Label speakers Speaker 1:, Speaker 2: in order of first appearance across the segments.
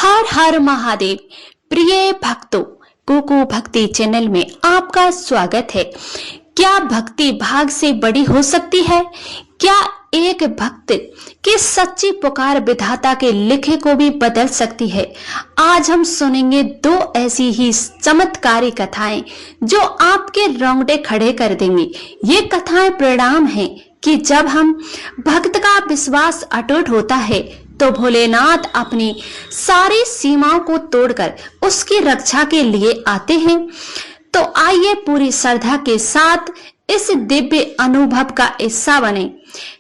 Speaker 1: हर हर महादेव। प्रिय भक्तों, कुकू भक्ति चैनल में आपका स्वागत है। क्या भक्ति भाग से बड़ी हो सकती है? क्या एक भक्त की सच्ची पुकार विधाता के लिखे को भी बदल सकती है? आज हम सुनेंगे दो ऐसी ही चमत्कारी कथाएं जो आपके रोंगटे खड़े कर देंगी। ये कथाएं परिणाम हैं कि जब हम भक्त का विश्वास अटूट होता है तो भोलेनाथ अपनी सारी सीमाओं को तोड़कर उसकी रक्षा के लिए आते हैं। तो आइए पूरी श्रद्धा के साथ इस दिव्य अनुभव का हिस्सा बने।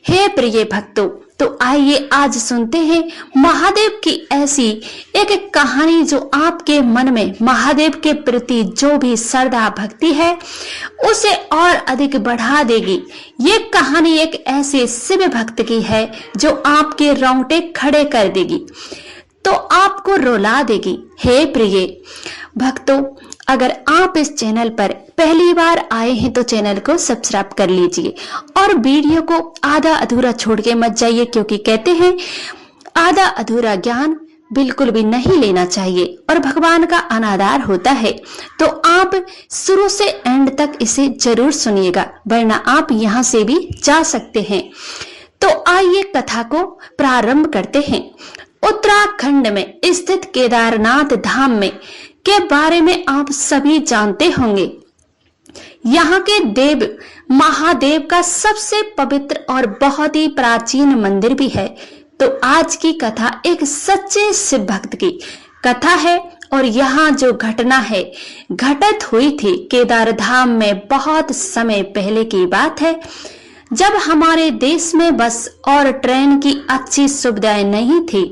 Speaker 1: हे प्रिय भक्तों, तो आइए आज सुनते हैं महादेव की ऐसी एक कहानी जो आपके मन में महादेव के प्रति जो भी श्रद्धा भक्ति है उसे और अधिक बढ़ा देगी। ये कहानी एक ऐसे शिव भक्त की है जो आपके रोंगटे खड़े कर देगी, तो आपको रुला देगी। हे प्रिय भक्तों, अगर आप इस चैनल पर पहली बार आए हैं तो चैनल को सब्सक्राइब कर लीजिए और वीडियो को आधा अधूरा छोड़ के मत जाइए, क्योंकि कहते हैं आधा अधूरा ज्ञान बिल्कुल भी नहीं लेना चाहिए और भगवान का अनादर होता है। तो आप शुरू से एंड तक इसे जरूर सुनिएगा, वरना आप यहाँ से भी जा सकते हैं। तो आइए कथा को प्रारंभ करते हैं। उत्तराखंड में स्थित केदारनाथ धाम में के बारे में आप सभी जानते होंगे। यहाँ के देव महादेव का सबसे पवित्र और बहुत ही प्राचीन मंदिर भी है। तो आज की कथा एक सच्चे शिव भक्त की कथा है और यहाँ जो घटना है घटित हुई थी केदार धाम में बहुत समय पहले की बात है, जब हमारे देश में बस और ट्रेन की अच्छी सुविधाएं नहीं थी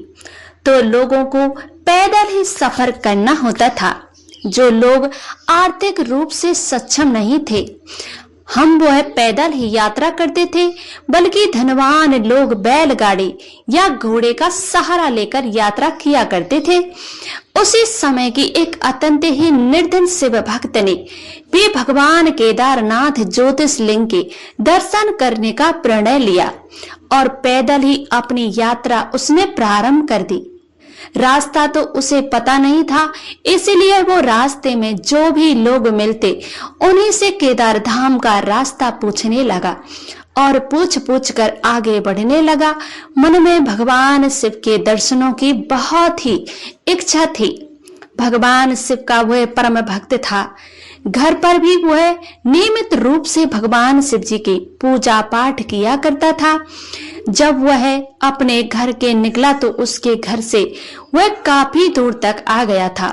Speaker 1: तो लोगों को पैदल ही सफर करना होता था। जो लोग आर्थिक रूप से सक्षम नहीं थे हम वह पैदल ही यात्रा करते थे, बल्कि धनवान लोग बैलगाड़ी या घोड़े का सहारा लेकर यात्रा किया करते थे। उसी समय की एक अत्यंत ही निर्धन शिव भक्त ने भी भगवान केदारनाथ ज्योतिर्लिंग के दर्शन करने का प्रणय लिया और पैदल ही अपनी यात्रा उसने प्रारंभ कर दी। रास्ता तो उसे पता नहीं था, इसलिए वो रास्ते में जो भी लोग मिलते उन्हीं से केदार धाम का रास्ता पूछने लगा और पूछ कर आगे बढ़ने लगा। मन में भगवान शिव के दर्शनों की बहुत ही इच्छा थी। भगवान शिव का वह परम भक्त था। घर पर भी वह नियमित रूप से भगवान शिव जी की पूजा पाठ किया करता था। जब वह अपने घर के निकला तो उसके घर से वह काफी दूर तक आ गया था।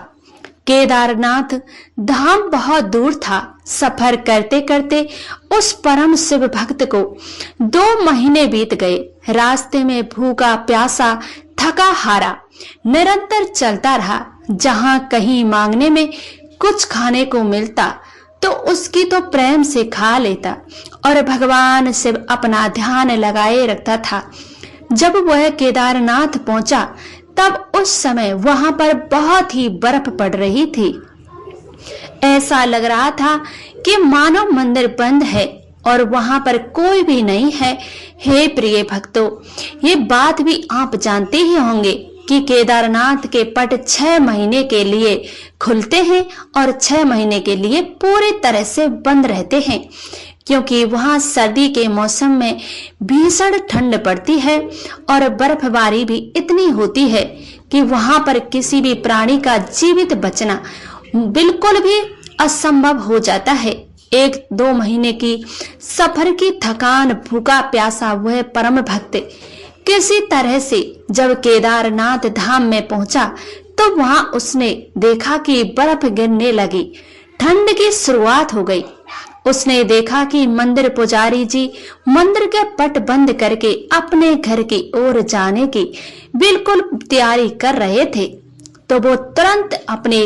Speaker 1: केदारनाथ धाम बहुत दूर था। सफर करते करते उस परम शिव भक्त को 2 महीने बीत गए। रास्ते में भूखा प्यासा थका हारा निरंतर चलता रहा। जहां कहीं मांगने में कुछ खाने को मिलता तो उसकी तो प्रेम से खा लेता और भगवान शिव अपना ध्यान लगाए रखता था। जब वह केदारनाथ पहुंचा तब उस समय वहां पर बहुत ही बर्फ पड़ रही थी। ऐसा लग रहा था कि मानो मंदिर बंद है और वहां पर कोई भी नहीं है। हे प्रिय भक्तों, ये बात भी आप जानते ही होंगे कि केदारनाथ के पट 6 महीने के लिए खुलते हैं और 6 महीने के लिए पूरी तरह से बंद रहते हैं, क्योंकि वहां सर्दी के मौसम में भीषण ठंड पड़ती है और बर्फबारी भी इतनी होती है कि वहां पर किसी भी प्राणी का जीवित बचना बिल्कुल भी असंभव हो जाता है। 1-2 महीने की सफर की थकान भूखा प्यासा वह परम भक्त किसी तरह से जब केदारनाथ धाम में पहुंचा तो वहां उसने देखा कि बर्फ गिरने लगी। ठंड की शुरुआत हो गई। उसने देखा कि मंदिर पुजारी जी मंदिर के पट बंद करके अपने घर की ओर जाने की बिल्कुल तैयारी कर रहे थे। तो वो तुरंत अपने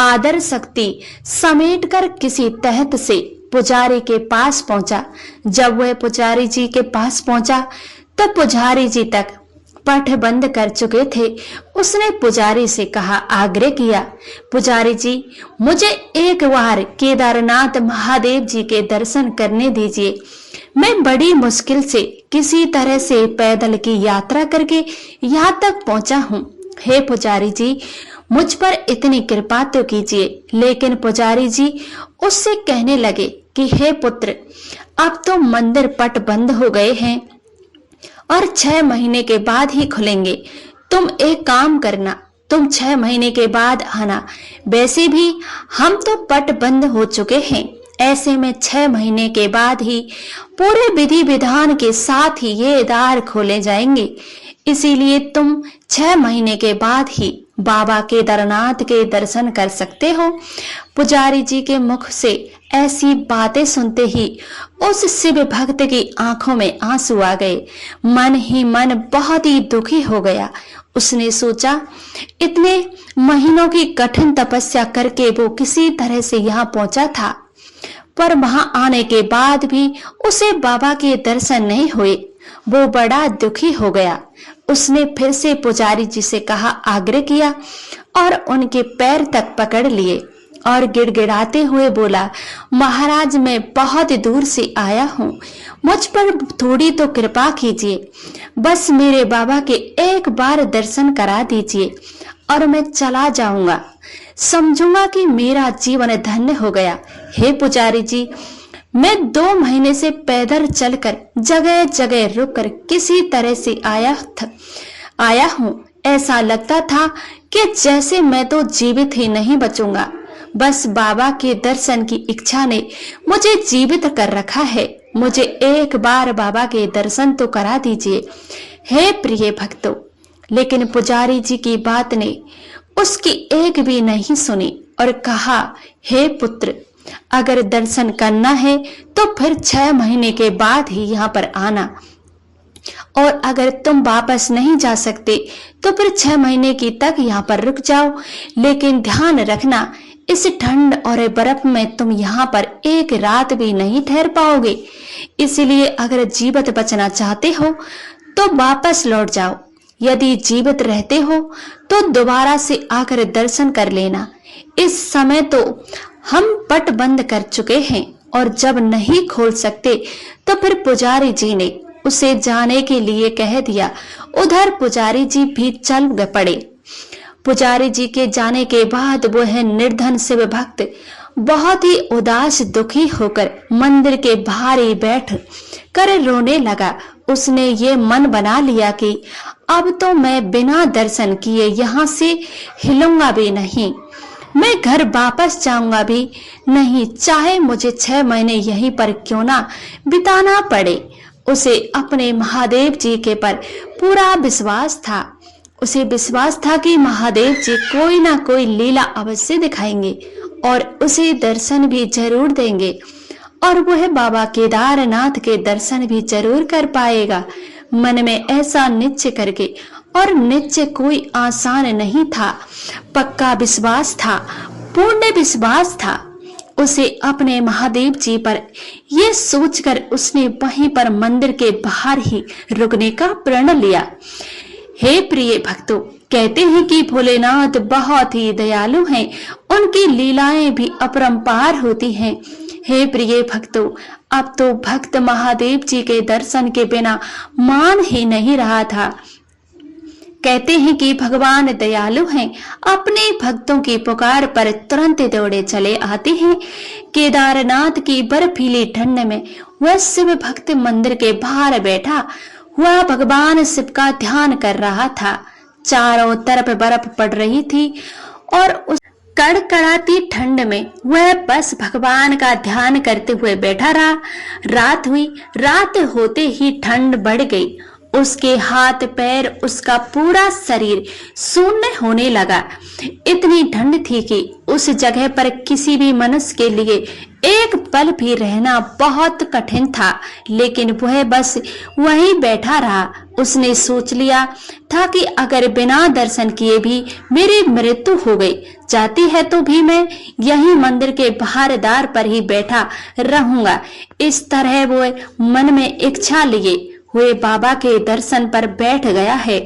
Speaker 1: आदर शक्ति समेटकर किसी तहत से पुजारी के पास पहुंचा। जब वह पुजारी जी के पास पहुंचा तो पुजारी जी तक पट बंद कर चुके थे। उसने पुजारी से कहा, आग्रह किया, पुजारी जी मुझे एक बार केदारनाथ महादेव जी के दर्शन करने दीजिए। मैं बड़ी मुश्किल से किसी तरह से पैदल की यात्रा करके यहाँ तक पहुंचा हूँ। हे पुजारी जी, मुझ पर इतनी कृपा तो कीजिए। लेकिन पुजारी जी उससे कहने लगे कि हे पुत्र, अब तो मंदिर पट बंद हो गए हैं और 6 महीने के बाद ही खुलेंगे। तुम एक काम करना, तुम 6 महीने के बाद आना। वैसे भी हम तो पट बंद हो चुके हैं, ऐसे में 6 महीने के बाद ही पूरे विधि विधान के साथ ही ये द्वार खोले जाएंगे। इसीलिए तुम 6 महीने के बाद ही बाबा केदारनाथ के दर्शन कर सकते हो। पुजारी जी के मुख से ऐसी बातें सुनते ही उस शिव भक्त की आंखों में आंसू आ गए। मन ही मन बहुत ही दुखी हो गया। उसने सोचा, इतने महीनों की कठिन तपस्या करके वो किसी तरह से यहाँ पहुंचा था, पर वहां आने के बाद भी उसे बाबा के दर्शन नहीं हुए। वो बड़ा दुखी हो गया। उसने फिर से पुजारी जी से कहा, आग्रह किया और उनके पैर तक पकड़ लिए और गिड़गिड़ाते हुए बोला, महाराज, मैं बहुत दूर से आया हूँ, मुझ पर थोड़ी तो कृपा कीजिए। बस मेरे बाबा के एक बार दर्शन करा दीजिए और मैं चला जाऊंगा। समझूंगा कि मेरा जीवन धन्य हो गया। हे पुजारी जी, मैं 2 महीने से पैदल चलकर जगह जगह रुककर किसी तरह से आया हूँ। ऐसा लगता था कि जैसे मैं तो जीवित ही नहीं बचूंगा। बस बाबा के दर्शन की इच्छा ने मुझे जीवित कर रखा है। मुझे एक बार बाबा के दर्शन तो करा दीजिए, हे प्रिय भक्तों। लेकिन पुजारी जी की बात ने उसकी एक भी नहीं सुनी और कहा, हे पुत्र, अगर दर्शन करना है तो फिर 6 महीने के बाद ही यहाँ पर आना, और अगर तुम वापस नहीं जा सकते तो फिर 6 महीने की तक यहाँ पर रुक जाओ। लेकिन ध्यान रखना, इस ठंड और बर्फ में तुम यहाँ पर एक रात भी नहीं ठहर पाओगे। इसलिए अगर जीवित बचना चाहते हो तो वापस लौट जाओ। यदि जीवित रहते हो तो दोबारा से आकर दर्शन कर लेना। इस समय तो हम पट बंद कर चुके हैं और जब नहीं खोल सकते तो फिर पुजारी जी ने उसे जाने के लिए कह दिया। उधर पुजारी जी भी चल पड़े। पुजारी जी के जाने के बाद वह निर्धन शिव भक्त बहुत ही उदास दुखी होकर मंदिर के बाहर ही बैठ कर रोने लगा। उसने ये मन बना लिया कि अब तो मैं बिना दर्शन किए यहाँ से हिलूंगा भी नहीं, मैं घर वापस जाऊंगा भी नहीं, चाहे मुझे 6 महीने यहीं पर क्यों ना बिताना पड़े। उसे अपने महादेव जी के पर पूरा विश्वास था। उसे विश्वास था कि महादेव जी कोई ना कोई लीला अवश्य दिखाएंगे और उसे दर्शन भी जरूर देंगे और वह बाबा केदारनाथ के दर्शन भी जरूर कर पाएगा। मन में ऐसा निश्चय करके, और निश्चय कोई आसान नहीं था, पक्का विश्वास था, पूर्ण विश्वास था उसे अपने महादेव जी पर। ये सोचकर उसने वहीं पर मंदिर के बाहर ही रुकने का प्रण लिया। हे प्रिय भक्तों, कहते हैं कि भोलेनाथ बहुत ही दयालु हैं, उनकी लीलाएं भी अपरंपार होती हैं। हे प्रिय भक्तों, अब तो भक्त महादेव जी के दर्शन के बिना मान ही नहीं रहा था। कहते हैं कि भगवान दयालु हैं, अपने भक्तों की पुकार पर तुरंत दौड़े चले आते हैं। केदारनाथ की बर्फीली ठंड में वह शिव भक्त मंदिर के बाहर बैठा हुआ भगवान शिव का ध्यान कर रहा था। चारों तरफ बर्फ पड़ रही थी और उस कड़कड़ाती ठंड में वह बस भगवान का ध्यान करते हुए बैठा रहा। रात हुई। रात होते ही ठंड बढ़ गई। उसके हाथ पैर, उसका पूरा शरीर शून्य होने लगा। इतनी ठंड थी कि उस जगह पर किसी भी मनुष्य के लिए एक पल भी रहना बहुत कठिन था, लेकिन वह बस वहीं बैठा रहा। उसने सोच लिया था कि अगर बिना दर्शन किए भी मेरी मृत्यु हो गई जाती है तो भी मैं यहीं मंदिर के बाहर द्वार पर ही बैठा रहूंगा। इस तरह वो मन में इच्छा लिए हुए बाबा के दर्शन पर बैठ गया है।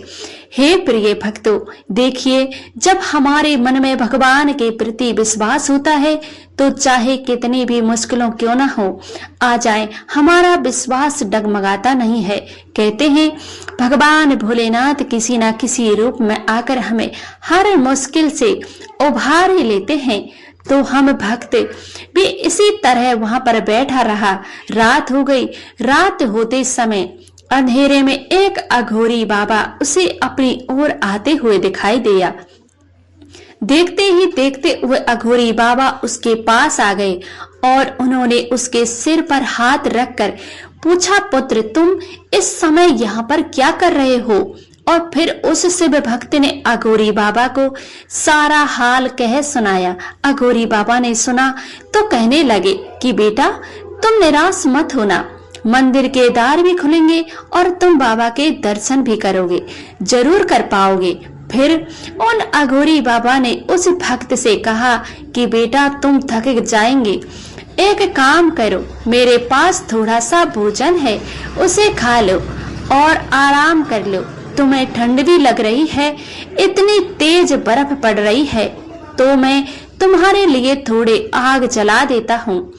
Speaker 1: हे प्रिय भक्तों, देखिए, जब हमारे मन में भगवान के प्रति विश्वास होता है तो चाहे कितनी भी मुश्किलों क्यों ना हो आ जाए, हमारा विश्वास डगमगाता नहीं है। कहते हैं भगवान भोलेनाथ किसी न किसी रूप में आकर हमें हर मुश्किल से उभार ही लेते हैं। तो हम भक्त भी इसी तरह वहां पर बैठा रहा। रात हो गई। रात होते समय अंधेरे में एक अघोरी बाबा उसे अपनी ओर आते हुए दिखाई दिया। देखते ही देखते वह अघोरी बाबा उसके पास आ गए और उन्होंने उसके सिर पर हाथ रखकर पूछा, पुत्र, तुम इस समय यहाँ पर क्या कर रहे हो? और फिर उस शिव भक्त ने अघोरी बाबा को सारा हाल कह सुनाया। अघोरी बाबा ने सुना तो कहने लगे कि बेटा, तुम निराश मत होना, मंदिर के द्वार भी खुलेंगे और तुम बाबा के दर्शन भी करोगे, जरूर कर पाओगे। फिर उन अघोरी बाबा ने उस भक्त से कहा कि बेटा, तुम थक जाएंगे, एक काम करो, मेरे पास थोड़ा सा भोजन है, उसे खा लो और आराम कर लो। तुम्हें ठंड भी लग रही है, इतनी तेज बर्फ पड़ रही है, तो मैं तुम्हारे लिए थोड़े आग जला देता हूँ,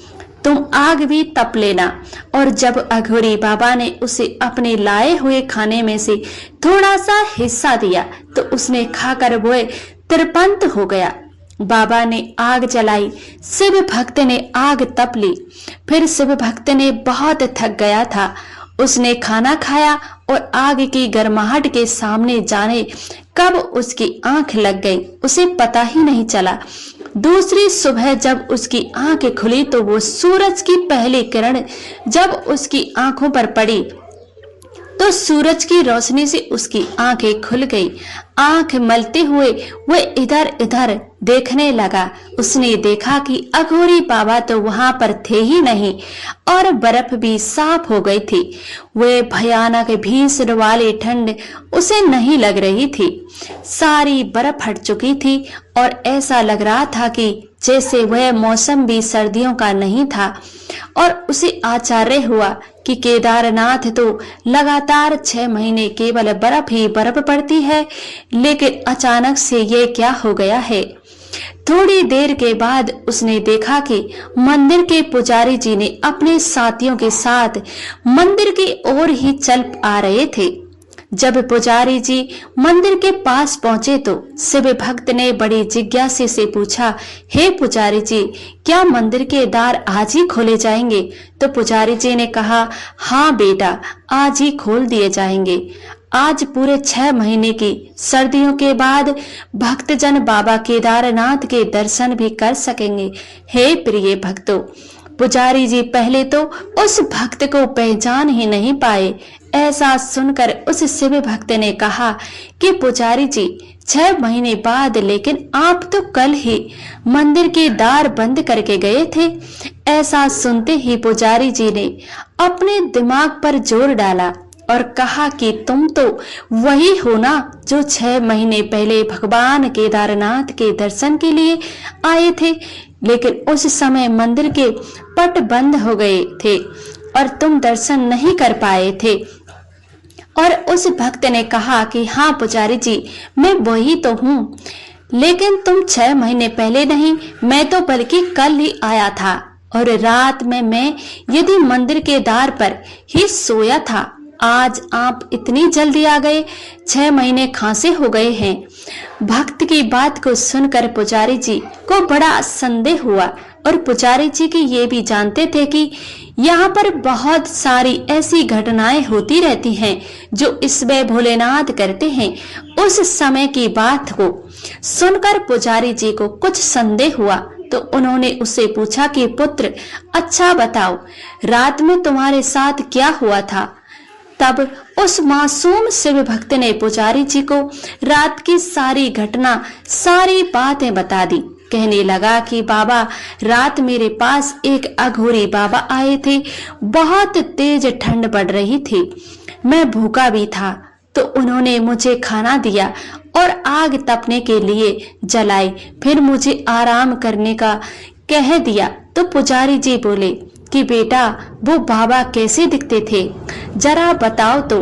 Speaker 1: तुम आग भी तप लेना। और जब अघोरी बाबा ने उसे अपने लाए हुए खाने में से थोड़ा सा हिस्सा दिया तो उसने खाकर वो तिरपंत हो गया। बाबा ने आग जलाई, शिव भक्त ने आग तप ली। फिर शिव भक्त ने बहुत थक गया था, उसने खाना खाया और आग की गर्माहट के सामने जाने कब उसकी आंख लग गई, उसे पता ही नहीं चला। दूसरी सुबह जब उसकी आंखें खुली तो वो सूरज की पहली किरण जब उसकी आंखों पर पड़ी तो सूरज की रोशनी से उसकी आंखें खुल गई। आंख मलते हुए वह इधर इधर देखने लगा। उसने देखा कि अघोरी बाबा तो वहां पर थे ही नहीं और बर्फ भी साफ हो गई थी। वह भयानक भीषण वाली ठंड उसे नहीं लग रही थी। सारी बर्फ हट चुकी थी और ऐसा लग रहा था कि जैसे वह मौसम भी सर्दियों का नहीं था। और उसे आश्चर्य हुआ कि केदारनाथ तो लगातार 6 महीने केवल बर्फ ही बर्फ पड़ती है, लेकिन अचानक से ये क्या हो गया है। थोड़ी देर के बाद उसने देखा कि मंदिर के पुजारी जी ने अपने साथियों के साथ मंदिर की ओर ही चल आ रहे थे। जब पुजारी जी मंदिर के पास पहुंचे तो शिव भक्त ने बड़ी जिज्ञासा से पूछा, हे पुजारी जी, क्या मंदिर के द्वार आज ही खोले जाएंगे? तो पुजारी जी ने कहा, हाँ बेटा, आज ही खोल दिए जाएंगे। आज पूरे 6 महीने की सर्दियों के बाद भक्तजन बाबा केदारनाथ के दर्शन भी कर सकेंगे। हे प्रिय भक्तों, पुजारी जी पहले तो उस भक्त को पहचान ही नहीं पाए। ऐसा सुनकर उस शिव भक्त ने कहा कि पुजारी जी, 6 महीने बाद, लेकिन आप तो कल ही मंदिर के द्वार बंद करके गए थे। ऐसा सुनते ही पुजारी जी ने अपने दिमाग पर जोर डाला और कहा कि तुम तो वही हो ना जो 6 महीने पहले भगवान केदारनाथ के दर्शन के लिए आए थे, लेकिन उस समय मंदिर के पट बंद हो गए थे और तुम दर्शन नहीं कर पाए थे। और उस भक्त ने कहा कि हाँ पुजारी जी, मैं वही तो हूँ, लेकिन तुम 6 महीने पहले नहीं, मैं तो बल्कि कल ही आया था और रात में मैं यदि मंदिर के द्वार पर ही सोया था। आज आप इतनी जल्दी आ गए, 6 महीने खांसे हो गए हैं। भक्त की बात को सुनकर पुजारी जी को बड़ा संदेह हुआ और पुजारी जी की ये भी जानते थे कि यहाँ पर बहुत सारी ऐसी घटनाएं होती रहती हैं जो इसमें भोलेनाथ करते हैं। उस समय की बात को सुनकर पुजारी जी को कुछ संदेह हुआ तो उन्होंने उससे पूछा कि पुत्र, अच्छा बताओ, रात में तुम्हारे साथ क्या हुआ था? तब उस मासूम शिव भक्त ने पुजारी जी को रात की सारी घटना, सारी बातें बता दी। कहने लगा कि बाबा, रात मेरे पास एक अघोरी बाबा आए थे। बहुत तेज ठंड पड़ रही थी, मैं भूखा भी था, तो उन्होंने मुझे खाना दिया और आग तपने के लिए जलाई, फिर मुझे आराम करने का कह दिया। तो पुजारी जी बोले कि बेटा, वो बाबा कैसे दिखते थे, जरा बताओ तो।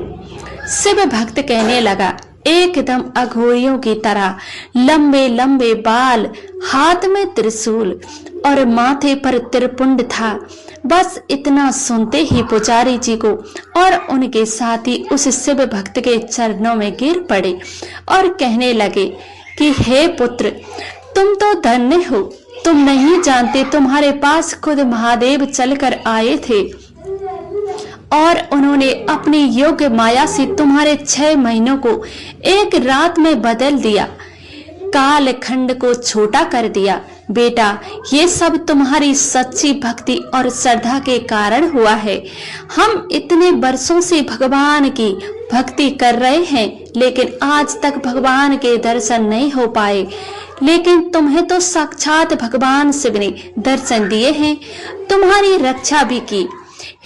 Speaker 1: शिव भक्त कहने लगा एकदम अघोरियों की तरह, लंबे लंबे बाल, हाथ में त्रिशूल और माथे पर त्रिपुंड था। बस इतना सुनते ही पुजारी जी को और उनके साथी उस शिव भक्त के चरणों में गिर पड़े और कहने लगे कि हे पुत्र, तुम तो धन्य हो, तुम नहीं जानते तुम्हारे पास खुद महादेव चलकर आए थे और उन्होंने अपनी योग्य माया से तुम्हारे 6 महीनों को एक रात में बदल दिया, काल खंड को छोटा कर दिया। बेटा, ये सब तुम्हारी सच्ची भक्ति और श्रद्धा के कारण हुआ है। हम इतने वर्षों से भगवान की भक्ति कर रहे हैं, लेकिन आज तक भगवान के दर्शन नहीं हो पाए, लेकिन तुम्हें तो साक्षात भगवान शिव ने दर्शन दिए हैं, तुम्हारी रक्षा भी की।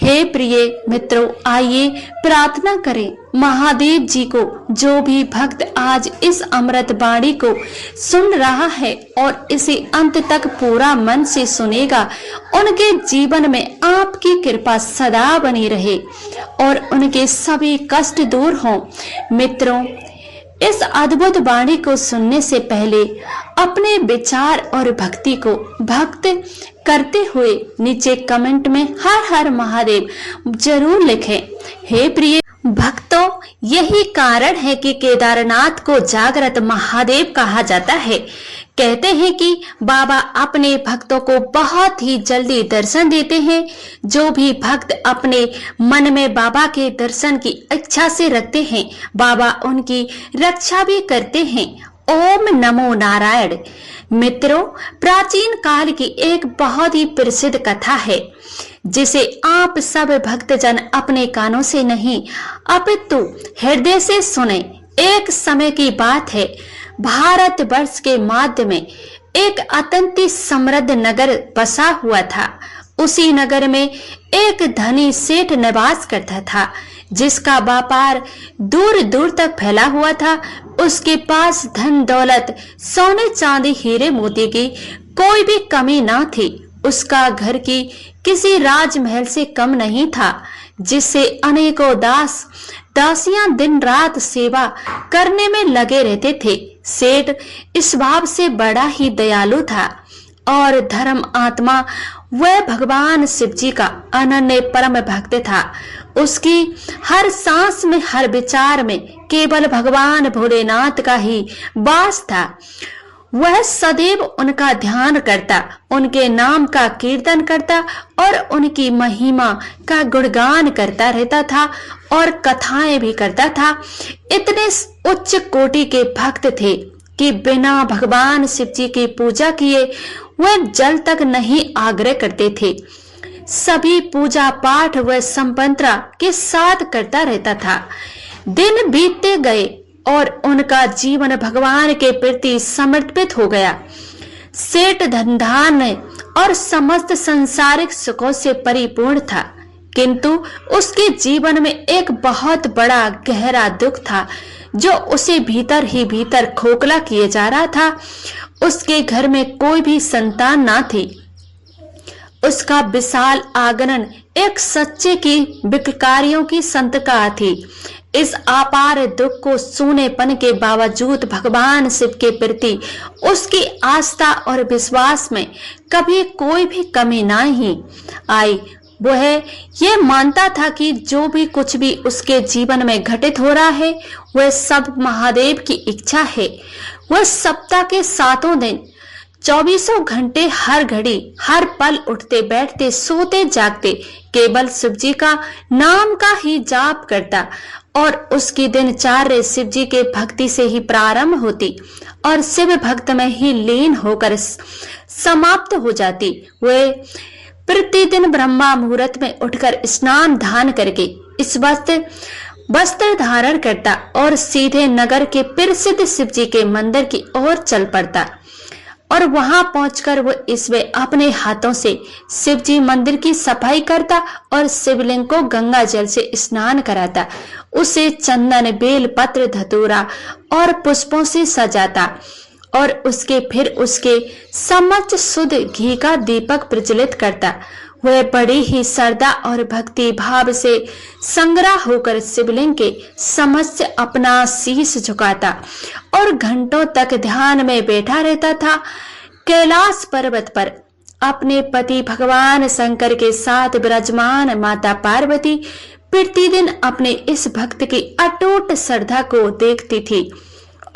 Speaker 1: हे प्रिय मित्रों, आइए प्रार्थना करें महादेव जी को। जो भी भक्त आज इस अमृत वाणी को सुन रहा है और इसे अंत तक पूरा मन से सुनेगा, उनके जीवन में आपकी कृपा सदा बनी रहे और उनके सभी कष्ट दूर हों। मित्रों, इस अद्भुत वाणी को सुनने से पहले अपने विचार और भक्ति को भक्त करते हुए नीचे कमेंट में हर हर महादेव जरूर लिखें। हे प्रिय भक्तों, यही कारण है कि केदारनाथ को जागृत महादेव कहा जाता है। कहते हैं कि बाबा अपने भक्तों को बहुत ही जल्दी दर्शन देते हैं। जो भी भक्त अपने मन में बाबा के दर्शन की इच्छा से रखते हैं, बाबा उनकी रक्षा भी करते हैं। ओम नमो नारायण। मित्रों, प्राचीन काल की एक बहुत ही प्रसिद्ध कथा है जिसे आप सब भक्तजन अपने कानों से नहीं अपितु हृदय से सुने। एक समय की बात है, भारतवर्ष के मध्य में एक अत्यंत समृद्ध नगर बसा हुआ था। उसी नगर में एक धनी सेठ निवास करता था, जिसका व्यापार दूर दूर तक फैला हुआ था। उसके पास धन दौलत, सोने चांदी, हीरे मोती की कोई भी कमी न थी। उसका घर की किसी राजमहल से कम नहीं था, जिससे अनेकों दासियां दिन रात सेवा करने में लगे रहते थे। सेठ इस भाव से बड़ा ही दयालु था और धर्म आत्मा। वह भगवान शिव जी का अनन्य परम भक्त था। उसकी हर सांस में, हर विचार में केवल भगवान भोलेनाथ का ही वास था। वह सदैव उनका ध्यान करता, उनके नाम का कीर्तन करता और उनकी महिमा का गुणगान करता रहता था और कथाएं भी करता था। इतने उच्च कोटि के भक्त थे कि बिना भगवान शिव जी की पूजा किए वह जल तक नहीं आग्रह करते थे। सभी पूजा पाठ वह संपन्नता के साथ करता रहता था। दिन बीतते गए और उनका जीवन भगवान के प्रति समर्पित हो गया। सेठ धनधान्य और समस्त सांसारिक सुखों से परिपूर्ण था, किंतु उसके जीवन में एक बहुत बड़ा गहरा दुख था जो उसे भीतर ही भीतर खोखला किए जा रहा था। उसके घर में कोई भी संतान ना थी। उसका विशाल आंगन एक सच्चे की विकलकारियों की संतका थी। इस अपार दुख को सूनेपन के बावजूद भगवान शिव के प्रति उसकी आस्था और विश्वास में कभी कोई भी कमी नहीं आई। वह ये मानता था कि जो भी कुछ भी उसके जीवन में घटित हो रहा है वह सब महादेव की इच्छा है। वह सप्ताह के 7 दिन 24 घंटे हर घड़ी हर पल उठते बैठते सोते जागते केवल शिव जी का नाम का ही जाप करता और उसकी दिनचर्या शिव जी के भक्ति से ही प्रारंभ होती और शिव भक्त में ही लीन होकर समाप्त हो जाती। वह प्रतिदिन ब्रह्मा मुहूर्त में उठकर स्नान दान करके इस वस्त्र धारण करता और सीधे नगर के प्रसिद्ध शिव जी के मंदिर की ओर चल पड़ता और वहां पहुंचकर वो ईश्वर अपने हाथों से शिव जी मंदिर की सफाई करता और शिवलिंग को गंगा जल से स्नान कराता। उसे चंदन, बेल पत्र, धतूरा और पुष्पों से सजाता और फिर उसके समक्ष शुद्ध घी का दीपक प्रज्वलित करता। वह बड़ी ही श्रद्धा और भक्ति भाव से संग्रह होकर शिवलिंग के समक्ष अपना शीश झुकाता और घंटों तक ध्यान में बैठा रहता था। कैलाश पर्वत पर अपने पति भगवान शंकर के साथ विराजमान माता पार्वती प्रतिदिन अपने इस भक्त की अटूट श्रद्धा को देखती थी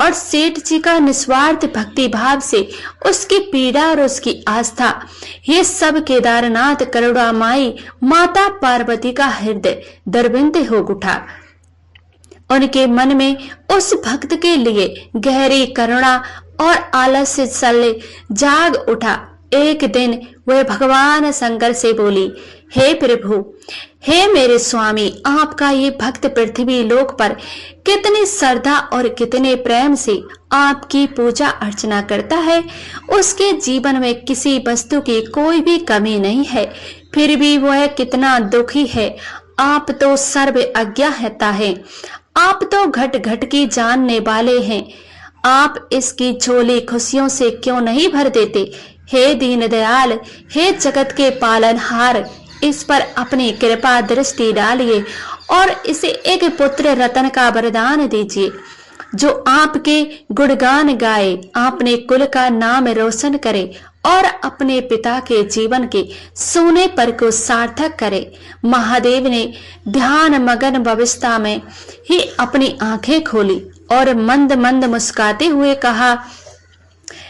Speaker 1: और सेठ जी का निस्वार्थ भक्ति भाव से उसकी पीड़ा और उसकी आस्था, ये सब केदारनाथ करुणामयी माता पार्वती का हृदय दरबिंद हो उठा। उनके मन में उस भक्त के लिए गहरी करुणा और आलस्य चले जाग उठा। एक दिन वह भगवान शंकर से बोली, हे प्रभु, हे मेरे स्वामी, आपका ये भक्त पृथ्वी लोक पर कितनी श्रद्धा और कितने प्रेम से आपकी पूजा अर्चना करता है। उसके जीवन में किसी वस्तु की कोई भी कमी नहीं है, फिर भी वह कितना दुखी है। आप तो सर्व अज्ञाता है, आप तो घट घट की जानने वाले हैं। आप इसकी झोली खुशियों से क्यों नहीं भर देते। हे दीन दयाल, हे जगत के पालनहार, इस पर अपनी कृपा दृष्टि डालिए और इसे एक पुत्र रतन का वरदान दीजिए जो आपके गुणगान गाए, अपने कुल का नाम रोशन करे और अपने पिता के जीवन के सोने पर को सार्थक करे। महादेव ने ध्यान मगन अवस्था में ही अपनी आंखें खोली और मंद मंद मुस्कुराते हुए कहा,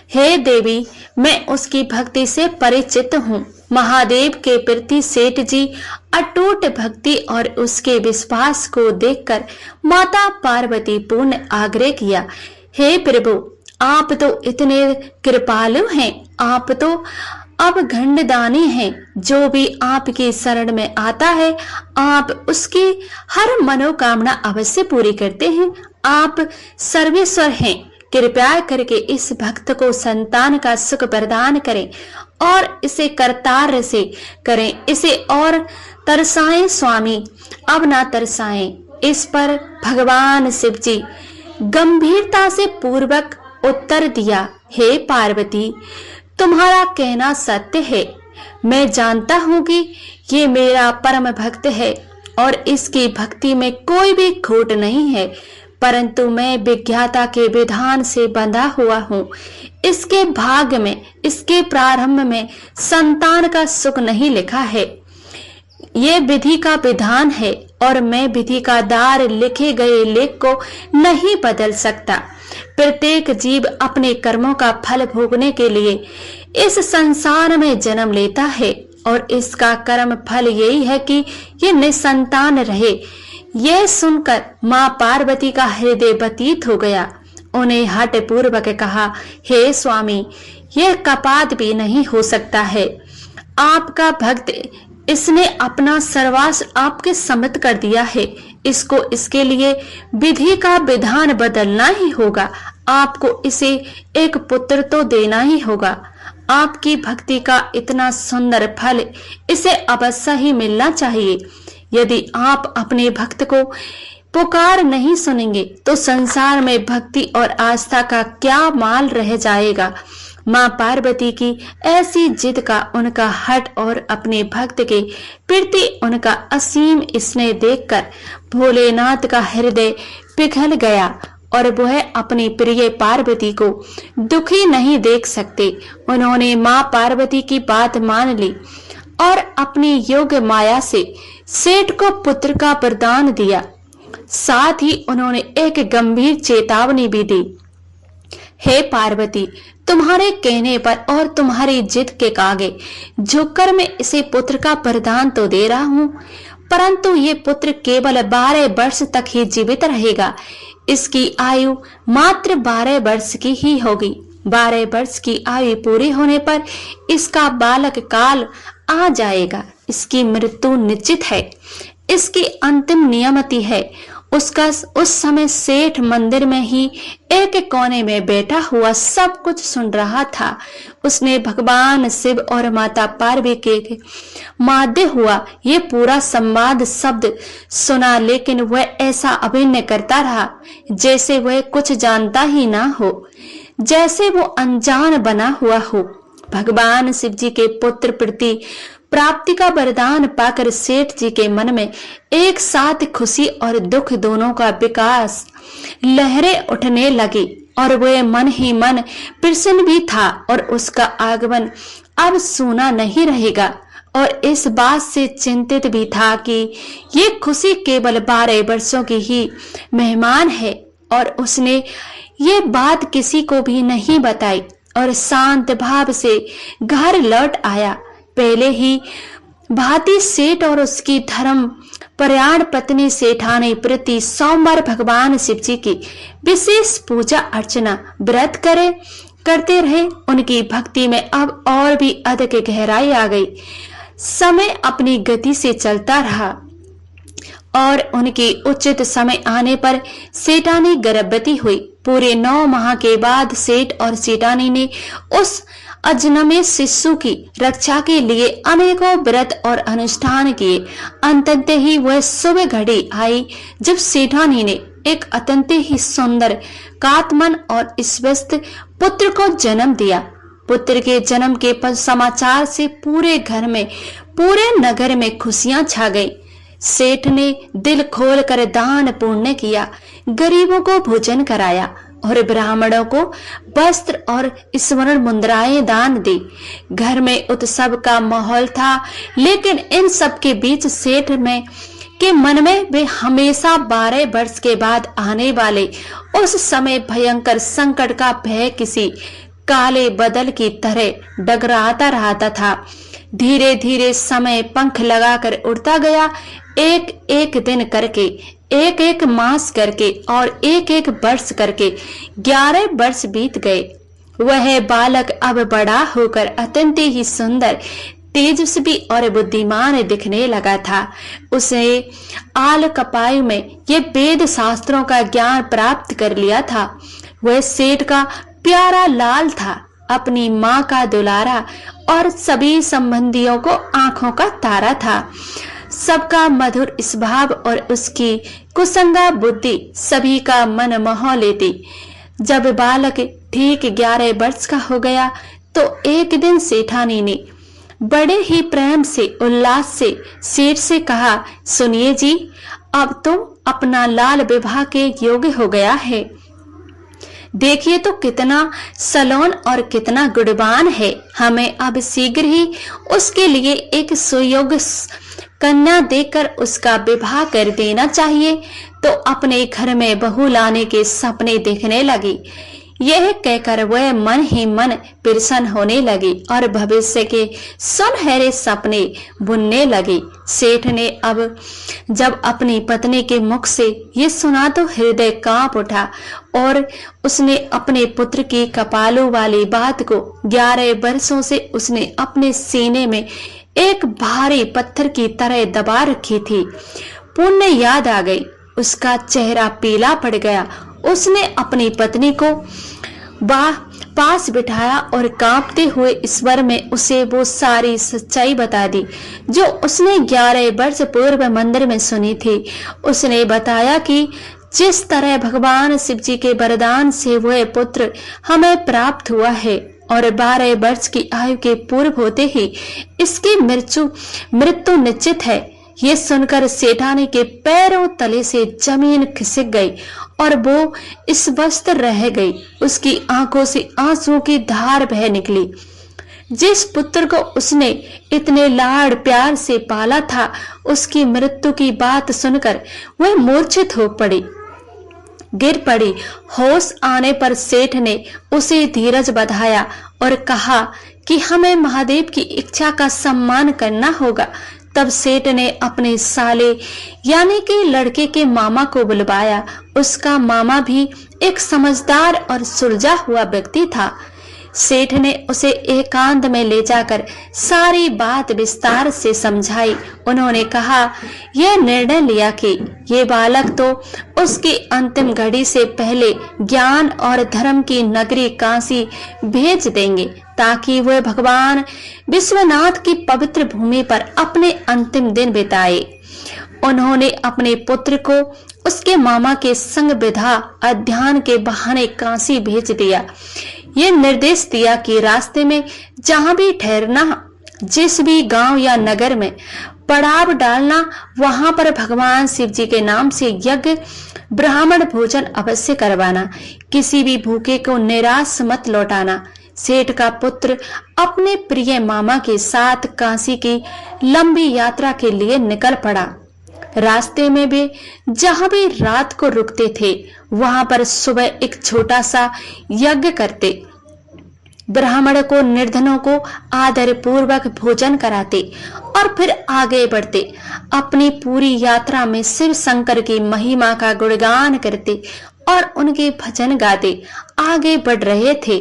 Speaker 1: हे देवी, मैं उसकी भक्ति से परिचित हूँ। महादेव के प्रति सेठ जी अटूट भक्ति और उसके विश्वास को देखकर माता पार्वती पूर्ण आग्रह किया, हे प्रभु, आप तो इतने कृपालु हैं, आप तो अब घंडदानी हैं। जो भी आपकी शरण में आता है, आप उसकी हर मनोकामना अवश्य पूरी करते हैं। आप सर्वेश्वर हैं। कृपया करके इस भक्त को संतान का सुख प्रदान करें और इसे करतार से करें, इसे और तरसाएं स्वामी, अब ना तरसाएं। इस पर भगवान शिव जी गंभीरता से पूर्वक उत्तर दिया, हे पार्वती, तुम्हारा कहना सत्य है। मैं जानता हूं कि ये मेरा परम भक्त है और इसकी भक्ति में कोई भी खोट नहीं है, परंतु मैं विज्ञाता के विधान से बंधा हुआ हूँ। इसके भाग्य में, इसके प्रारंभ में संतान का सुख नहीं लिखा है। ये विधि का विधान है और मैं विधि का दार लिखे गए लेख को नहीं बदल सकता। प्रत्येक जीव अपने कर्मों का फल भोगने के लिए इस संसार में जन्म लेता है और इसका कर्म फल यही है कि ये निसंतान रहे। यह सुनकर माँ पार्वती का हृदय व्यतीत हो गया। उन्हें हठ पूर्वक कहा, हे स्वामी, यह कपात भी नहीं हो सकता है। आपका भक्त, इसने अपना सर्वस्व आपके समर्पित कर दिया है। इसको इसके लिए विधि का विधान बदलना ही होगा। आपको इसे एक पुत्र तो देना ही होगा। आपकी भक्ति का इतना सुंदर फल इसे अवश्य ही मिलना चाहिए। यदि आप अपने भक्त को पुकार नहीं सुनेंगे तो संसार में भक्ति और आस्था का क्या माल रह जाएगा। माँ पार्वती की ऐसी जिद का उनका हठ और अपने भक्त के प्रति उनका असीम स्नेह देखकर भोलेनाथ का हृदय पिघल गया और वह अपनी प्रिय पार्वती को दुखी नहीं देख सकते। उन्होंने माँ पार्वती की बात मान ली और अपनी योग माया से सेठ को पुत्र का वरदान दिया। साथ ही उन्होंने एक गंभीर चेतावनी भी दी, हे पार्वती, तुम्हारे कहने पर और तुम्हारी जिद के आगे झुककर मैं इसे पुत्र का वरदान तो दे रहा हूँ, परंतु ये पुत्र केवल 12 वर्ष तक ही जीवित रहेगा। इसकी आयु मात्र 12 वर्ष की ही होगी। 12 वर्ष की आयु पूरी होने पर इसका बालक काल आ जाएगा। इसकी मृत्यु निश्चित है। इसकी अंतिम नियति है। उसका उस समय सेठ मंदिर में ही एक कोने में बैठा हुआ सब कुछ सुन रहा था। उसने भगवान शिव और माता पार्वती के माध्य हुआ ये पूरा संवाद शब्द सुना, लेकिन वह ऐसा अभिनय करता रहा जैसे वह कुछ जानता ही ना हो, जैसे वो अनजान बना हुआ हो। भगवान शिव जी के पुत्र प्रति प्राप्ति का वरदान पाकर सेठ जी के मन में एक साथ खुशी और दुख दोनों का विकास लहरें उठने लगी और वह मन ही मन प्रसन्न भी था और उसका आगमन अब सूना नहीं रहेगा और इस बात से चिंतित भी था कि ये खुशी केवल 12 वर्षों की ही मेहमान है और उसने ये बात किसी को भी नहीं बताई और शांत भाव से घर लौट आया। पहले ही भांति सेठ और उसकी धर्म परायण पत्नी सेठानी प्रति सोमवार भगवान शिव जी की विशेष पूजा अर्चना व्रत करते रहे। उनकी भक्ति में अब और भी अधिक गहराई आ गई। समय अपनी गति से चलता रहा और उनकी उचित समय आने पर सेठानी गर्भवती हुई। पूरे 9 माह के बाद सेठ और सेठानी ने उस अजन्मे शिशु की रक्षा के लिए अनेकों व्रत और अनुष्ठान किए। अंततः ही वह शुभ घड़ी आई जब सेठानी ने एक अत्यंत ही सुंदर कातमन और स्वस्थ पुत्र को जन्म दिया। पुत्र के जन्म के समाचार से पूरे घर में, पूरे नगर में खुशियां छा गई। सेठ ने दिल खोलकर दान पुण्य किया, गरीबों को भोजन कराया और ब्राह्मणों को वस्त्र और स्वर्ण मुद्राएं दान दी। घर में उत्सव का माहौल था, लेकिन इन सब के बीच सेठ के मन में वे हमेशा 12 वर्ष के बाद आने वाले उस समय भयंकर संकट का भय किसी काले बदल की तरह डगराता रहता था। धीरे धीरे समय पंख लगाकर उड़ता गया। एक एक दिन करके, एक एक मास करके और एक एक वर्ष करके 11 वर्ष बीत गए। वह बालक अब बड़ा होकर अत्यंत ही सुंदर, तेजस्वी और बुद्धिमान दिखने लगा था। उसे आल कपायु में ये वेद शास्त्रों का ज्ञान प्राप्त कर लिया था। वह सेठ का प्यारा लाल था, अपनी माँ का दुलारा और सभी संबंधियों को आंखों का तारा था। सबका मधुर स्वभाव और उसकी कुसंगा बुद्धि सभी का मन मोह लेती। जब बालक ठीक 11 वर्ष का हो गया तो एक दिन सेठानी ने बड़े ही प्रेम से, उल्लास से सेठ से कहा, सुनिए जी, अब तो अपना लाल विवाह के योग्य हो गया है। देखिए तो कितना सलोन और कितना गुणवान है। हमें अब शीघ्र ही उसके लिए एक सुयोग्य कन्या देकर उसका विवाह कर देना चाहिए। तो अपने घर में बहू लाने के सपने देखने लगी। यह कहकर वह मन ही मन प्रसन्न होने लगी और भविष्य के सुनहरे सपने बुनने लगी। सेठ ने अब जब अपनी पत्नी के मुख से ये सुना तो हृदय कांप उठा और उसने अपने पुत्र की कपालों वाली बात को 11 वर्षों से उसने अपने सीने में एक भारी पत्थर की तरह दबा रखी थी। पुण्य याद आ गई। उसका चेहरा पीला पड़ गया। उसने अपनी पत्नी को पास बिठाया और कांपते हुए स्वर में उसे वो सारी सच्चाई बता दी जो उसने 11 वर्ष पूर्व मंदिर में सुनी थी। उसने बताया कि जिस तरह भगवान शिव जी के वरदान से वह पुत्र हमें प्राप्त हुआ है और 12 वर्ष की आयु के पूर्व होते ही इसकी मृत्यु निश्चित है। ये सुनकर सेठानी के पैरों तले से जमीन खिसक गई और वो इस वस्त्र रह गई। उसकी आंखों से आंसुओं की धार बह निकली। जिस पुत्र को उसने इतने लाड़ प्यार से पाला था, उसकी मृत्यु की बात सुनकर वह मूर्छित हो गिर पड़ी। होश आने पर सेठ ने उसे धीरज बधाया और कहा कि हमें महादेव की इच्छा का सम्मान करना होगा। तब सेठ ने अपने साले यानी कि लड़के के मामा को बुलवाया। उसका मामा भी एक समझदार और सुलझा हुआ व्यक्ति था। सेठ ने उसे एकांत में ले जाकर सारी बात विस्तार से समझाई। उन्होंने कहा, यह निर्णय लिया कि ये बालक तो उसकी अंतिम घड़ी से पहले ज्ञान और धर्म की नगरी काशी भेज देंगे ताकि वह भगवान विश्वनाथ की पवित्र भूमि पर अपने अंतिम दिन बिताए। उन्होंने अपने पुत्र को उसके मामा के संग विधा अध्ययन के बहाने काशी भेज दिया। ये निर्देश दिया कि रास्ते में जहां भी ठहरना जिस भी गांव या नगर में पड़ाव डालना, वहां पर भगवान शिव जी के नाम से यज्ञ, ब्राह्मण भोजन अवश्य करवाना। किसी भी भूखे को निराश मत लौटाना। सेठ का पुत्र अपने प्रिय मामा के साथ काशी की लंबी यात्रा के लिए निकल पड़ा। रास्ते में वे जहां भी रात को रुकते थे, वहां पर सुबह एक छोटा सा यज्ञ करते, ब्राह्मण को निर्धनों को आदर पूर्वक भोजन कराते और फिर आगे बढ़ते। अपनी पूरी यात्रा में शिव शंकर की महिमा का गुणगान करते और उनके भजन गाते आगे बढ़ रहे थे।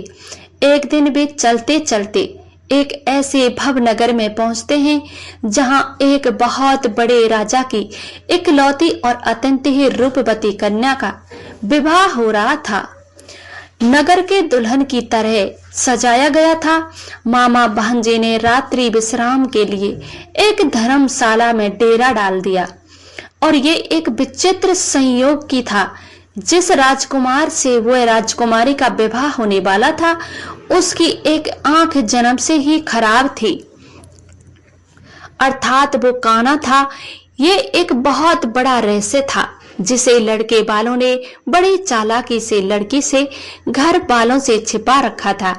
Speaker 1: एक दिन वे चलते चलते एक ऐसे भव नगर में पहुंचते हैं जहां एक बहुत बड़े राजा की इकलौती और अत्यंत ही रूपवती कन्या का विवाह हो रहा था। नगर के दुल्हन की तरह सजाया गया था। मामा भांजे ने रात्रि विश्राम के लिए एक धर्मशाला में डेरा डाल दिया और ये एक विचित्र संयोग की था। जिस राजकुमार से वह राजकुमारी का विवाह होने वाला था, उसकी एक आंख जन्म से ही खराब थी, अर्थात वो काना था। ये एक बहुत बड़ा रहस्य था जिसे लड़के वालों ने बड़ी चालाकी से लड़की से घर वालों से छिपा रखा था।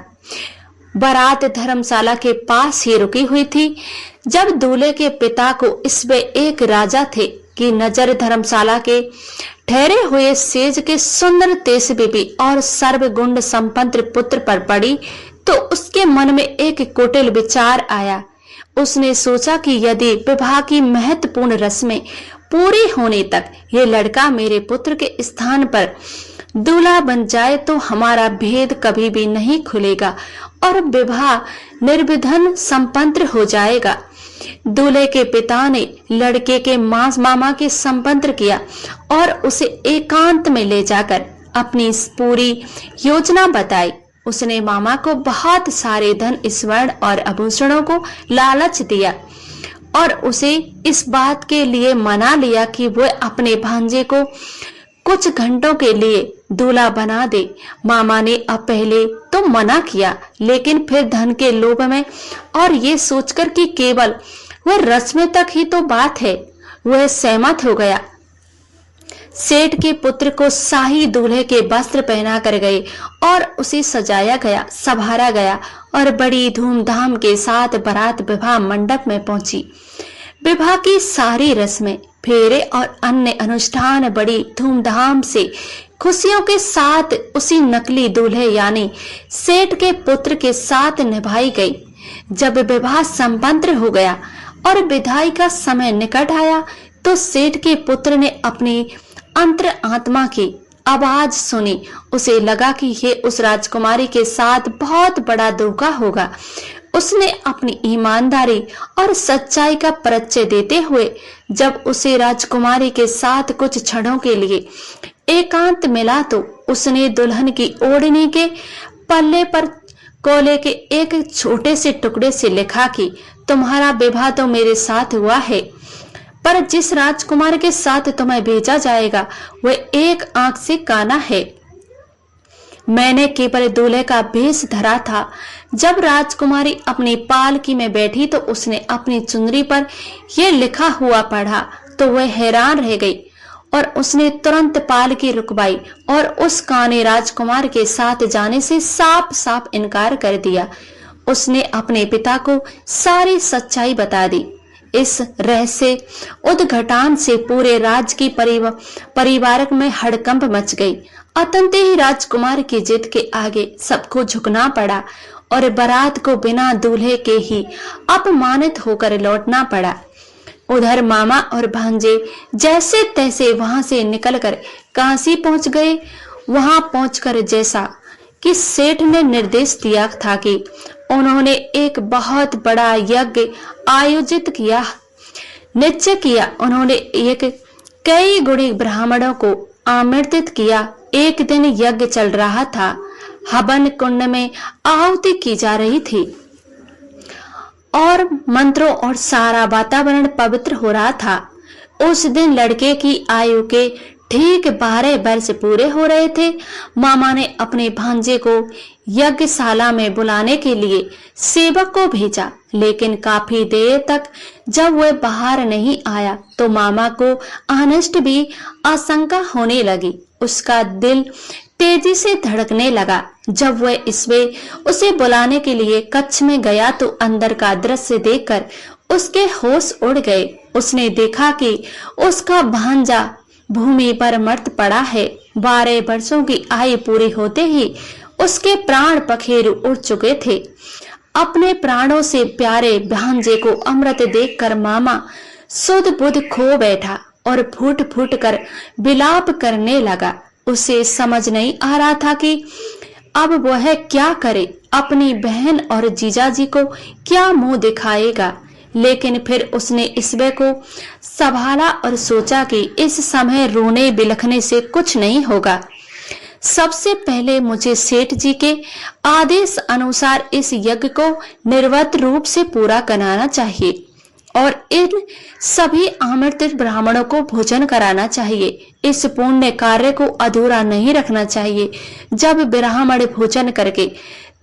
Speaker 1: बारात धर्मशाला के पास ही रुकी हुई थी। जब दूल्हे के पिता को इसमें एक राजा थे की नजर धर्मशाला के ठहरे हुए सेज के सुंदर तेजस्वी और सर्वगुण संपन्न पुत्र पर पड़ी, तो उसके मन में एक कुटिल विचार आया। उसने सोचा कि यदि विवाह की महत्वपूर्ण रस्में पूरी होने तक ये लड़का मेरे पुत्र के स्थान पर दूल्हा बन जाए तो हमारा भेद कभी भी नहीं खुलेगा और विवाह निर्विघ्न संपन्न हो जाएगा। दूल्हे के पिता ने लड़के के मामा के संपन्न किया और उसे एकांत में ले जाकर अपनी पूरी योजना बताई। उसने मामा को बहुत सारे धन, स्वर्ण और आभूषणों को लालच दिया और उसे इस बात के लिए मना लिया कि वह अपने भांजे को कुछ घंटों के लिए दूल्हा बना दे। मामा ने अब पहले तो मना किया, लेकिन फिर धन के लोभ में और ये सोचकर कि केवल वह रस्म तक ही तो बात है, वह सहमत हो गया। सेठ के पुत्र को शाही दूल्हे के वस्त्र पहना कर गए और उसे सजाया गया, संवारा गया और बड़ी धूमधाम के साथ बारात विवाह मंडप में पहुंची। विवाह की सारी रस्में, फेरे और अन्य अनुष्ठान बड़ी धूमधाम से खुशियों के साथ उसी नकली दूल्हे यानी सेठ के पुत्र के साथ निभाई गई। जब विवाह संपन्न हो गया और विदाई का समय निकट आया, तो सेठ के पुत्र ने अपनी अंतर आत्मा की आवाज सुनी। उसे लगा कि ये उस राजकुमारी के साथ बहुत बड़ा धोखा होगा। उसने अपनी ईमानदारी और सच्चाई का परिचय देते हुए जब उसे राजकुमारी के साथ कुछ क्षणों के लिए एकांत मिला, तो उसने दुल्हन की ओढ़नी के पल्ले पर कोले के एक छोटे से टुकड़े से लिखा कि तुम्हारा विवाह तो मेरे साथ हुआ है, पर जिस राजकुमार के साथ तुम्हें भेजा जाएगा वह एक आंख से काना है। मैंने केवल दूल्हे का भेष धरा था। जब राजकुमारी अपनी पालकी में बैठी तो उसने अपनी चुनरी पर यह लिखा हुआ पढ़ा तो वह हैरान रह गई और उसने तुरंत पालकी रुकवाई और उस काने राजकुमार के साथ जाने से साफ साफ इनकार कर दिया। उसने अपने पिता को सारी सच्चाई बता दी। इस रहस्य उद्घाटन से पूरे राज्य की परिवार में हड़कंप मच गई। अतंत ही राजकुमार की जिद के आगे सबको झुकना पड़ा और बारात को बिना दूल्हे के ही अपमानित होकर लौटना पड़ा। उधर मामा और भांजे जैसे तैसे वहां से निकलकर काशी पहुंच गए। वहां पहुंचकर जैसा कि सेठ ने निर्देश दिया था कि उन्होंने एक बहुत बड़ा यज्ञ आयोजित किया, निश्चय किया। उन्होंने एक कई गुणी ब्राह्मणों को आमंत्रित किया। एक दिन यज्ञ चल रहा था। हवन कुंड में आहुति की जा रही थी और मंत्रों और सारा वातावरण पवित्र हो रहा था। उस दिन लड़के की आयु के ठीक 12 वर्ष पूरे हो रहे थे। मामा ने अपने भांजे को यज्ञशाला में बुलाने के लिए सेवक को भेजा, लेकिन काफी देर तक जब वह बाहर नहीं आया तो मामा को अनिष्ट भी आशंका होने लगी। उसका दिल तेजी से धड़कने लगा। जब वह इसमें उसे बुलाने के लिए कक्ष में गया तो अंदर का दृश्य देखकर उसके होश उड़ गए। उसने देखा कि उसका भांजा भूमि पर मृत पड़ा है। 12 वर्षों की आयु पूरी होते ही उसके प्राण पखेरु उड़ चुके थे। अपने प्राणों से प्यारे भांजे को अमृत देखकर मामा सुध बुध खो बैठा और फूट फूट कर विलाप करने लगा। उसे समझ नहीं आ रहा था कि अब वह क्या करे, अपनी बहन और जीजाजी को क्या मुंह दिखाएगा। लेकिन फिर उसने ईश्वर को संभाला और सोचा कि इस समय रोने बिलखने से कुछ नहीं होगा। सबसे पहले मुझे सेठ जी के आदेश अनुसार इस यज्ञ को निर्वत रूप से पूरा कराना चाहिए और इन सभी आमंत्रित ब्राह्मणों को भोजन कराना चाहिए। इस पुण्य कार्य को अधूरा नहीं रखना चाहिए। जब ब्राह्मण भोजन करके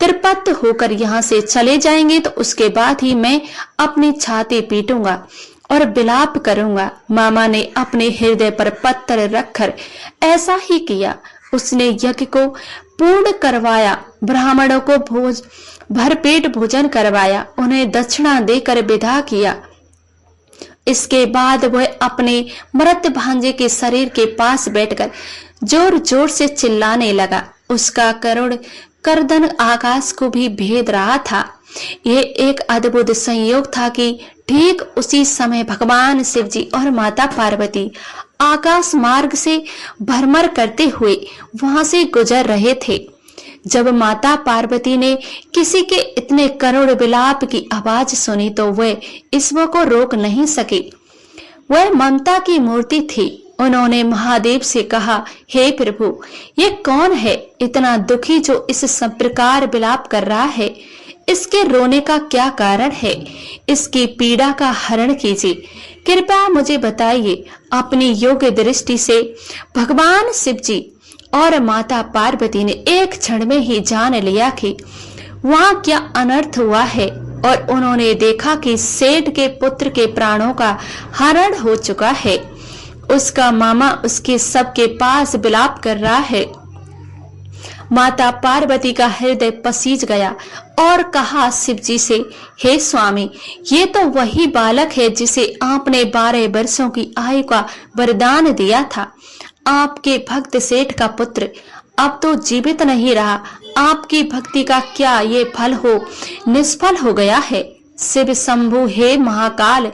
Speaker 1: तृप्त होकर यहाँ से चले जाएंगे तो उसके बाद ही मैं अपनी छाती पीटूंगा और विलाप करूंगा। मामा ने अपने हृदय पर पत्थर रखकर ऐसा ही किया। उसने यज्ञ को पूर्ण करवाया, ब्राह्मणों को भरपेट भोजन करवाया, उन्हें दक्षिणा देकर विदा किया। इसके बाद वह अपने मृत भांजे के शरीर के पास बैठकर जोर जोर से चिल्लाने लगा। उसका करुण करदन आकाश को भी भेद रहा था। यह एक अद्भुत संयोग था कि ठीक उसी समय भगवान शिव जी और माता पार्वती आकाश मार्ग से भ्रमण करते हुए वहां से गुजर रहे थे। जब माता पार्वती ने किसी के इतने करुण विलाप की आवाज सुनी तो वह ईश्वर को रोक नहीं सके। वह ममता की मूर्ति थी। उन्होंने महादेव से कहा, हे प्रभु, ये कौन है इतना दुखी जो इस प्रकार विलाप कर रहा है? इसके रोने का क्या कारण है? इसकी पीड़ा का हरण कीजिए, कृपया मुझे बताइए। अपनी योग्य दृष्टि से भगवान शिव जी और माता पार्वती ने एक क्षण में ही जान लिया कि वहां क्या अनर्थ हुआ है और उन्होंने देखा कि सेठ के पुत्र के प्राणों का हरण हो चुका है। उसका मामा उसके सबके पास विलाप कर रहा है। माता पार्वती का हृदय पसीज गया और कहा शिव जी से, हे स्वामी, ये तो वही बालक है जिसे आपने 12 वर्षों की आयु का वरदान दिया था। आपके भक्त सेठ का पुत्र अब तो जीवित नहीं रहा। आपकी भक्ति का क्या ये फल हो निष्फल हो गया है? शिव शंभु, हे महाकाल,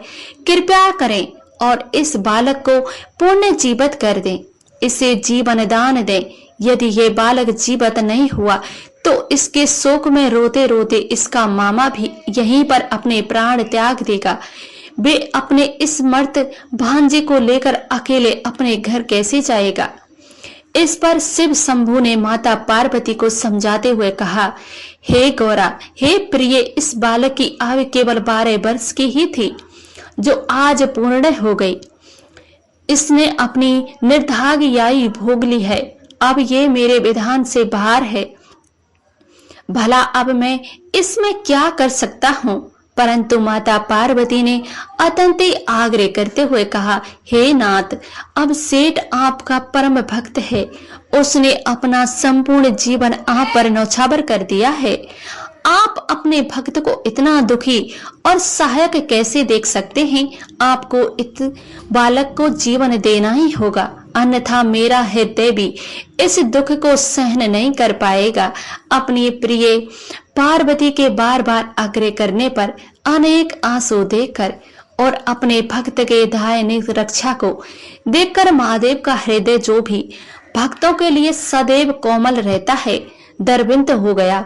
Speaker 1: कृपया करें और इस बालक को पुण्य जीवित कर दें, इसे जीवन दान दें। यदि ये बालक जीवित नहीं हुआ तो इसके शोक में रोते रोते इसका मामा भी यहीं पर अपने प्राण त्याग देगा। वे अपने इस मर्त भांजे को लेकर अकेले अपने घर कैसे जाएगा? इस पर शिव शंभु ने माता पार्वती को समझाते हुए कहा, हे गौरा, हे प्रिय, इस बालक की आयु केवल 12 वर्ष की ही थी जो आज पूर्ण हो गई। इसने अपनी निर्धाग आयु भोग ली है। अब ये मेरे विधान से बाहर है। भला अब मैं इसमें क्या कर सकता हूँ? परंतु माता पार्वती ने अत्यंत आग्रह करते हुए कहा, हे नाथ, अब सेठ आपका परम भक्त है। उसने अपना संपूर्ण जीवन आप पर न्यौछावर कर दिया है। आप अपने भक्त को इतना दुखी और सहायक कैसे देख सकते हैं? आपको इस बालक को जीवन देना ही होगा, अन्यथा मेरा हृदय भी इस दुख को सहन नहीं कर पाएगा। अपनी प्रिय पार्वती के बार बार आग्रह करने पर अनेक आंसू देखकर और अपने भक्त के दायनिक रक्षा को देखकर महादेव का हृदय, जो भी भक्तों के लिए सदैव कोमल रहता है, दरबिंद हो गया।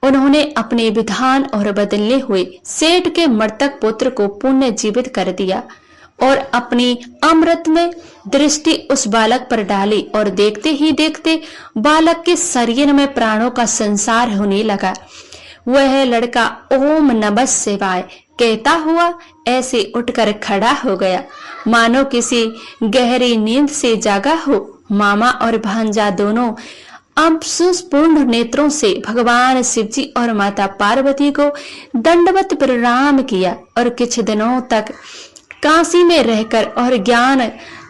Speaker 1: उन्होंने अपने विधान और बदले हुए सेठ के मृतक पुत्र को पुण्य जीवित कर दिया और अपनी अमृत में दृष्टि उस बालक पर डाली और देखते ही देखते बालक के शरीर में प्राणों का संसार होने लगा। वह लड़का ओम नमः शिवाय कहता हुआ ऐसे उठकर खड़ा हो गया मानो किसी गहरी नींद से जागा हो। मामा और भांजा दोनों अश्रुपूर्ण नेत्रों से भगवान शिवजी और माता पार्वती को दंडवत प्रणाम किया और कुछ दिनों तक काशी में रहकर और ज्ञान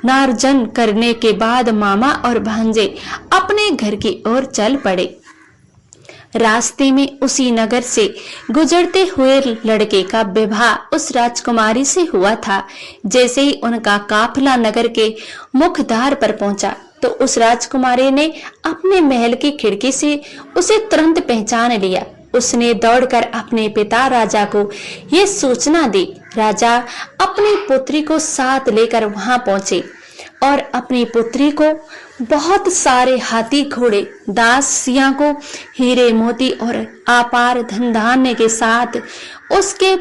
Speaker 1: नार्जन करने के बाद मामा और भांजे अपने घर की ओर चल पड़े। रास्ते में उसी नगर से गुजरते हुए लड़के का विवाह उस राजकुमारी से हुआ था। जैसे ही उनका काफिला नगर के मुख्य द्वार पर पहुंचा तो उस राजकुमारी ने अपने महल की खिड़की से उसे तुरंत पहचान लिया। उसने दौड़कर अपने पिता राजा को ये सूचना दी। राजा अपनी पुत्री को साथ लेकर वहां पहुंचे और अपनी पुत्री को बहुत सारे हाथी घोड़े दासियां को हीरे मोती और अपार धन धान्य के साथ उसके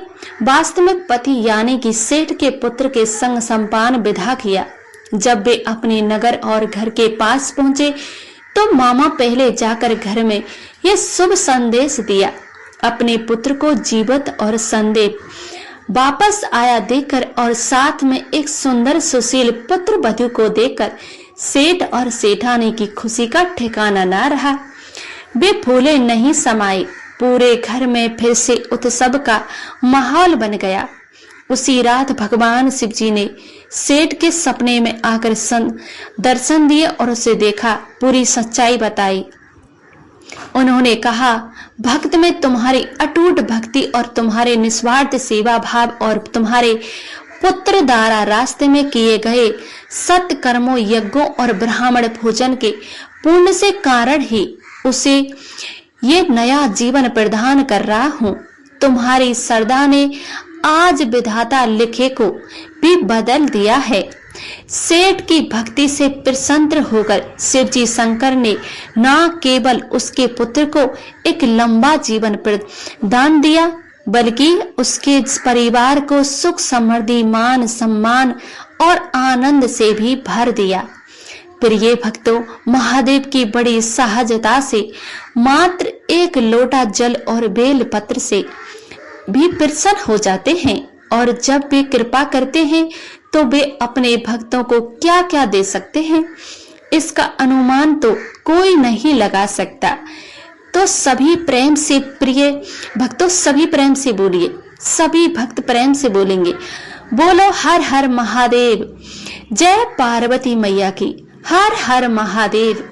Speaker 1: वास्तविक पति यानी कि सेठ के पुत्र के संग संपान विदा किया। जब वे अपने नगर और घर के पास पहुंचे तो मामा पहले जाकर घर में यह शुभ संदेश दिया। अपने पुत्र को जीवित और संदेश वापस आया देखकर और साथ में एक सुंदर सुशील पुत्र वधू को देखकर सेठ और सेठानी की खुशी का ठिकाना न रहा। वे फूले नहीं समाये। पूरे घर में फिर से उत्सव का माहौल बन गया। उसी रात भगवान शिवजी ने सेठ के सपने में आकर दर्शन दिए और उसे देखा, पूरी सच्चाई बताई। उन्होंने कहा, भक्त में तुम्हारी अटूट भक्ति और तुम्हारे निस्वार्थ सेवा भाव और तुम्हारे पुत्र द्वारा रास्ते में किए गए सत्य कर्मों, यज्ञों और ब्राह्मण भोजन के पुण्य से कारण ही उसे ये नया जीवन प्रदान कर रहा हूँ। तुम्हारी श्रद्धा ने आज विधाता लिखे को भी बदल दिया है। सेठ की भक्ति से प्रसन्न होकर शिवजी शंकर ने न केवल उसके पुत्र को एक लंबा जीवन प्रदान दिया बल्कि उसके परिवार को सुख समृद्धि मान सम्मान और आनंद से भी भर दिया। प्रिय भक्तों, महादेव की बड़ी सहजता से मात्र एक लोटा जल और बेल पत्र से भी प्रसन्न हो जाते हैं और जब वे कृपा करते हैं तो वे अपने भक्तों को क्या क्या दे सकते हैं इसका अनुमान तो कोई नहीं लगा सकता। तो सभी प्रेम से, प्रिय भक्तों सभी प्रेम से बोलिए, सभी भक्त प्रेम से बोलेंगे, बोलो हर हर महादेव। जय पार्वती मैया की, हर हर महादेव।